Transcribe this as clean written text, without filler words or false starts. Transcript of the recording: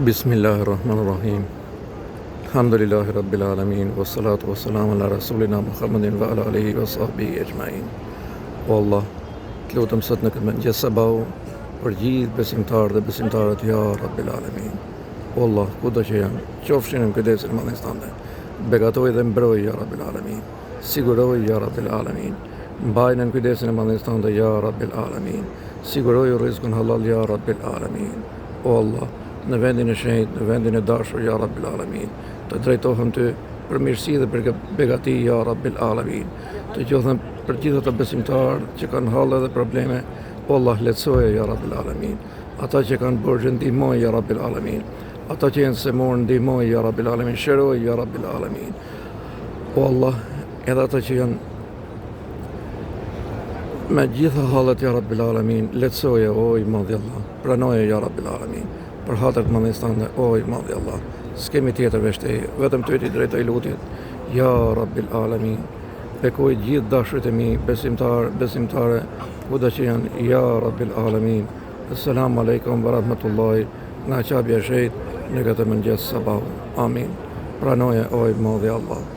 Bismillahirrahmanirrahim. Alhamdulillahi Rabbil Alamin. Wassalatu wassalamu ala Rasulina Muhammedin wa ala alihi wa sahbihi ajma'in. O Allah, të lutëm sot në këtë mëngjes sabah për gjithë besimtarë dhe besimtarët ja Rabbil Alamin. O Allah, kudo që janë, qofshin në kujdesin e madhës tënde. Begatoj dhe mbroj ja Rabbil Alamin. Siguroj ja Rabbil Alamin. Mbajnë në kujdesin e madhës tënde ja Rabbil Alamin. Siguroj rrezikun halal ja Rabbil Alamin. O Allah, në vendin e shenjtë, në vendin e dashur ja Rabbil Alamin, të drejtohem ty për mirësi dhe për begati ja Rabbil Alamin, të gjothem për gjithë ata besimtarë që kanë halle dhe probleme, o Allah lehtësoje ja Rabbil Alamin, ata që kanë borxhe ndihmoj ja Rabbil Alamin, ata që janë semor ndihmoj ja Rabbil Alamin, shëroj ja Rabbil Alamin, o Allah, edhe ata që janë me gjitha hallet ja Rabbil Alamin, lehtësoje o i madhi Allah, pranoje ja Rabbil Alamin. Për hatër të madhës tënde, o i madhi Allah, s'kemi tjetër veç teje, vetëm ty ti drejtoj lutjet, ja Rabbil Alamin, bekoj gjithë dashurit e mi, besimtare, kudo që janë, ja Rabbil Alamin. Assalamu alaikum wa rahmatullahi, nga qabja shejt, në këtë mëngjes sabah, amin. Pranoje, o i madhi Allah.